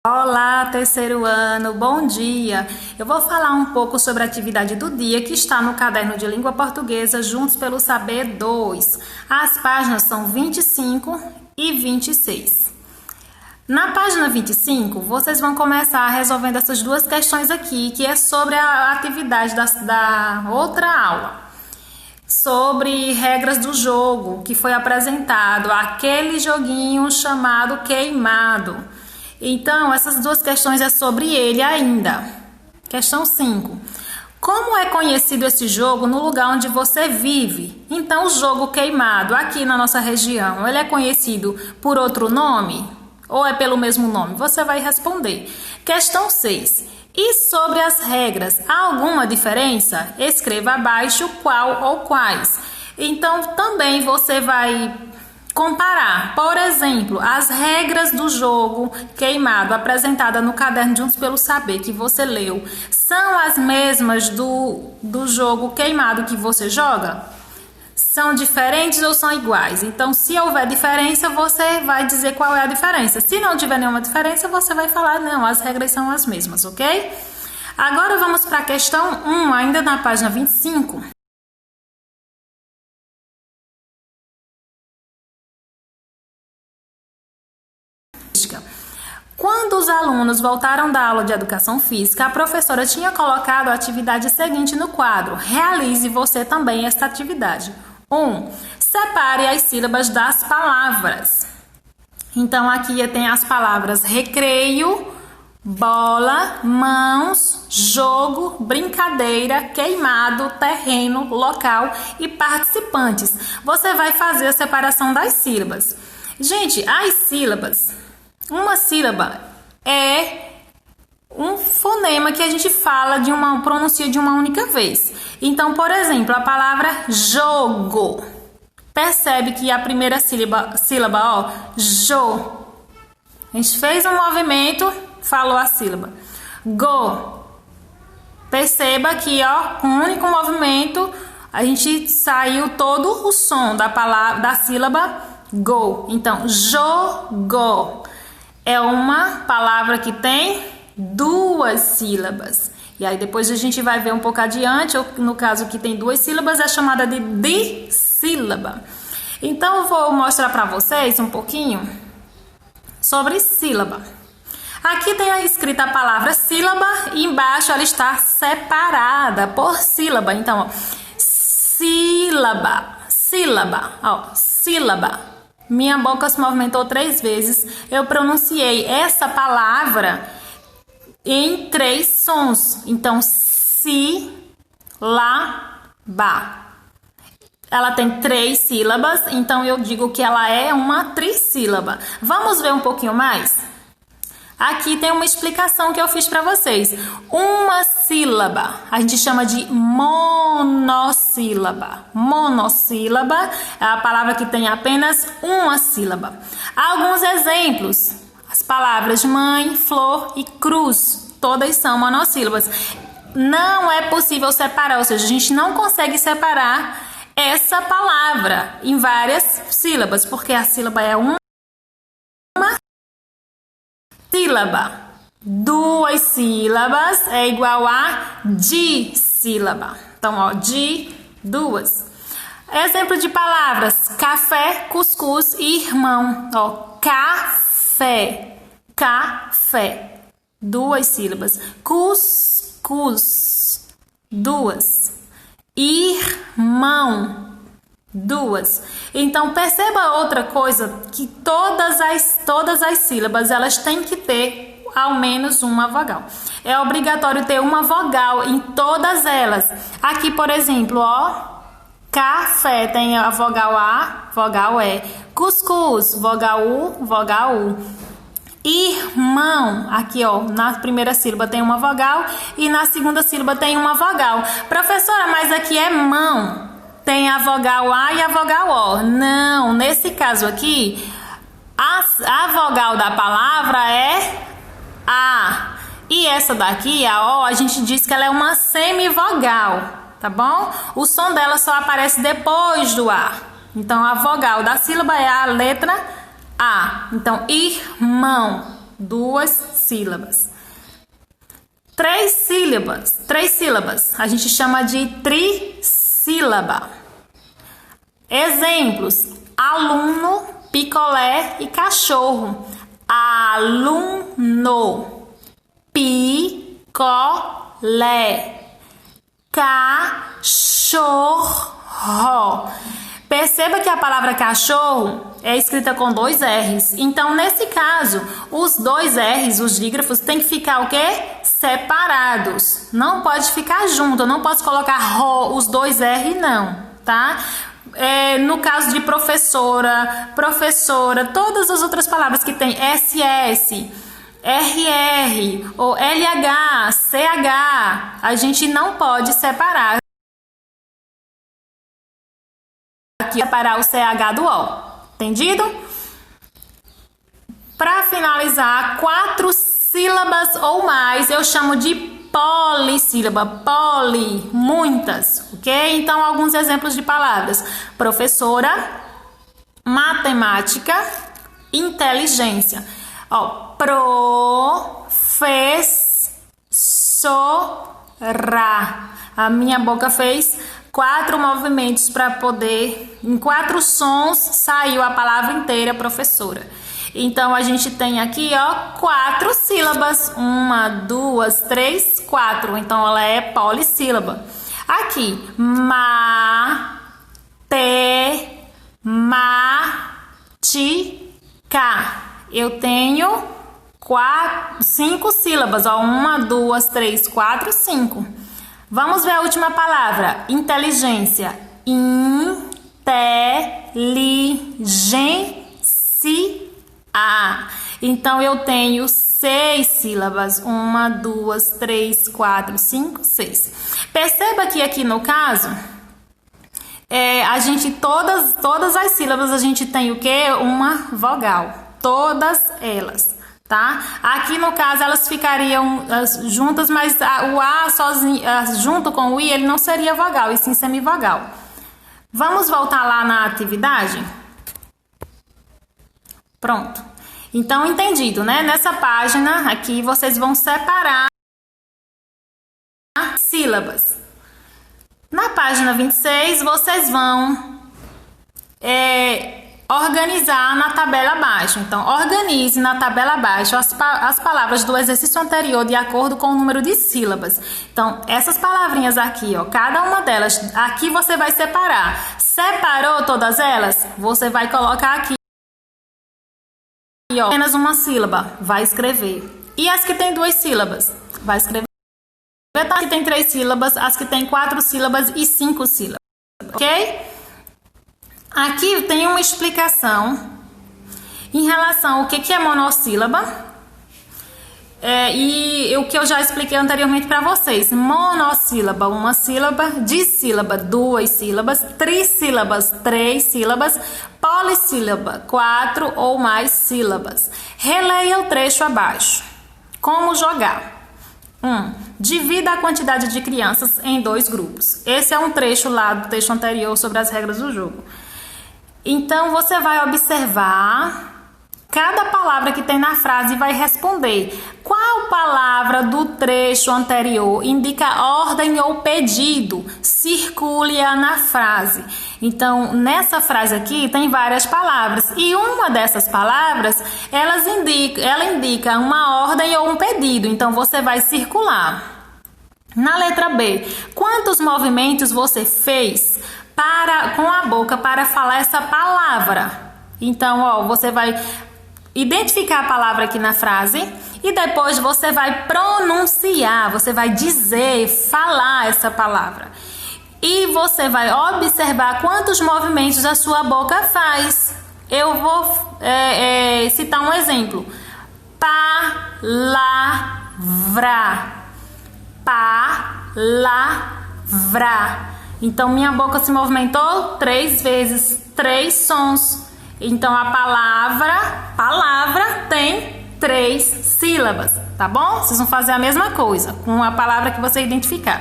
Olá, terceiro ano, bom dia! Eu vou falar um pouco sobre a atividade do dia que está no caderno de língua portuguesa Juntos pelo Saber 2. As páginas são 25 e 26. Na página 25, vocês vão começar resolvendo essas duas questões aqui, que é sobre a atividade da outra aula. Sobre regras do jogo, que foi apresentado aquele joguinho chamado queimado. Então, essas duas questões é sobre ele ainda. Questão 5. Como é conhecido esse jogo no lugar onde você vive? Então, o jogo queimado aqui na nossa região, ele é conhecido por outro nome? Ou é pelo mesmo nome? Você vai responder. Questão 6. E sobre as regras, há alguma diferença? Escreva abaixo qual ou quais. Então, também você vai comparar, por exemplo, as regras do jogo queimado apresentada no caderno Juntos pelo Saber que você leu, são as mesmas do jogo queimado que você joga? São diferentes ou são iguais? Então, se houver diferença, você vai dizer qual é a diferença. Se não tiver nenhuma diferença, você vai falar, não, as regras são as mesmas, ok? Agora vamos para a questão 1, ainda na página 25. Quando os alunos voltaram da aula de educação física, a professora tinha colocado a atividade seguinte no quadro. Realize você também esta atividade. 1. Separe as sílabas das palavras. Então, aqui tem as palavras recreio, bola, mãos, jogo, brincadeira, queimado, terreno, local e participantes. Você vai fazer a separação das sílabas. Gente, as sílabas... Uma sílaba é um fonema que a gente fala pronuncia de uma única vez. Então, por exemplo, a palavra jogo. Percebe que a primeira sílaba, ó, jo. A gente fez um movimento, falou a sílaba. Go. Perceba que, ó, com um único movimento, a gente saiu todo o som da sílaba go. Então, jogo. É uma palavra que tem duas sílabas. E aí depois a gente vai ver um pouco adiante, ou no caso que tem duas sílabas, é chamada de dissílaba. Então eu vou mostrar para vocês um pouquinho sobre sílaba. Aqui tem escrita a palavra sílaba e embaixo ela está separada por sílaba. Então, ó, sílaba, sílaba, ó, sílaba. Minha boca se movimentou 3 vezes. Eu pronunciei essa palavra em 3 sons. Então, si, lá, ba. Ela tem 3 sílabas, então eu digo que ela é uma trissílaba. Vamos ver um pouquinho mais? Aqui tem uma explicação que eu fiz para vocês. Uma sílaba, a gente chama de monossílaba. Monossílaba é a palavra que tem apenas uma sílaba. Alguns exemplos. As palavras mãe, flor e cruz. Todas são monossílabas. Não é possível separar, ou seja, a gente não consegue separar essa palavra em várias sílabas, porque a sílaba é uma sílaba. 2 sílabas é igual a dissílaba. Então, ó, de, 2. Exemplo de palavras: café, cuscuz e irmão. Ó, café, café, 2 sílabas. Cuscuz, 2. Irmão, 2. Então, perceba outra coisa, que todas as sílabas, elas têm que ter ao menos uma vogal. É obrigatório ter uma vogal em todas elas. Aqui, por exemplo, ó, café tem a vogal A, vogal E. Cuscuz, vogal U, vogal U. Irmão, aqui ó, na primeira sílaba tem uma vogal e na segunda sílaba tem uma vogal. Professora, mas aqui é mão. Tem a vogal A e a vogal O. Não, nesse caso aqui, a vogal da palavra é A. E essa daqui, a O, a gente diz que ela é uma semivogal, tá bom? O som dela só aparece depois do A. Então, a vogal da sílaba é a letra A. Então, irmão, 2 sílabas. Três sílabas, a gente chama de trissílaba. Exemplos: aluno, picolé e cachorro. Aluno, picolé, cachorro. Perceba que a palavra cachorro é escrita com 2 R's. Então, nesse caso, os 2 R's, os dígrafos, tem que ficar o quê? Separados. Não pode ficar junto. Eu não posso colocar os 2 R, não, tá? No caso de professora, todas as outras palavras que tem SS, RR ou LH, CH, a gente não pode separar. Aqui, separar o CH do O. Entendido? Para finalizar, 4 sílabas ou mais eu chamo de polissílaba. Poli, muitas, ok? Então, alguns exemplos de palavras: professora, matemática, inteligência. Ó, professora. A minha boca fez 4 movimentos para poder, em 4 sons, saiu a palavra inteira, professora. Então, a gente tem aqui, ó, 4 sílabas. 1, 2, 3, 4. Então, ela é polissílaba. Aqui, matemática. Eu tenho 5 sílabas, ó. 1, 2, 3, 4, 5. Vamos ver a última palavra, inteligência. Inteligência. Então, eu tenho 6 sílabas. 1, 2, 3, 4, 5, 6. Perceba que aqui no caso, a gente, todas as sílabas, a gente tem o quê? Uma vogal. Todas elas. Tá? Aqui no caso elas ficariam juntas, mas o A sozinho, junto com o I, ele não seria vogal, e sim semivogal. Vamos voltar lá na atividade? Pronto. Então, entendido, né? Nessa página aqui vocês vão separar sílabas. Na página 26 vocês vão organizar na tabela abaixo. Então, organize na tabela abaixo as palavras do exercício anterior de acordo com o número de sílabas. Então, essas palavrinhas aqui, ó, cada uma delas, aqui você vai separar. Separou todas elas? Você vai colocar aqui, ó, apenas uma sílaba, vai escrever. E as que tem 2 sílabas? Vai escrever. As que tem 3 sílabas, as que tem 4 sílabas e 5 sílabas. Ok? Aqui tem uma explicação em relação ao que é monossílaba e o que eu já expliquei anteriormente para vocês. Monossílaba, 1 sílaba, dissílaba, 2 sílabas, trissílabas, 3 sílabas, polissílaba, 4 ou mais sílabas. Releia o trecho abaixo. Como jogar? 1. Divida a quantidade de crianças em 2 grupos. Esse é um trecho lá do texto anterior sobre as regras do jogo. Então, você vai observar cada palavra que tem na frase e vai responder. Qual palavra do trecho anterior indica ordem ou pedido? Circule-a na frase. Então, nessa frase aqui tem várias palavras. E uma dessas palavras, ela indica uma ordem ou um pedido. Então, você vai circular. Na letra B, quantos movimentos você fez com a boca para falar essa palavra? Então, ó, você vai identificar a palavra aqui na frase e depois você vai pronunciar, você vai dizer, falar essa palavra. E você vai observar quantos movimentos a sua boca faz. Eu vou citar um exemplo. Palavra. Palavra. Então, minha boca se movimentou 3 vezes, 3 sons. Então, a palavra tem 3 sílabas, tá bom? Vocês vão fazer a mesma coisa com a palavra que você identificar.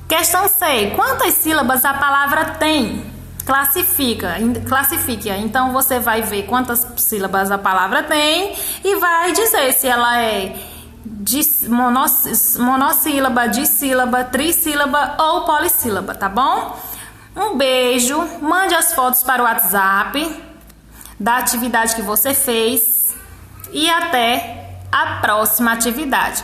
Questão C. Quantas sílabas a palavra tem? classifique. Então você vai ver quantas sílabas a palavra tem e vai dizer se ela é monossílaba, dissílaba, trissílaba ou polissílaba, tá bom? Um beijo, mande as fotos para o WhatsApp da atividade que você fez e até a próxima atividade.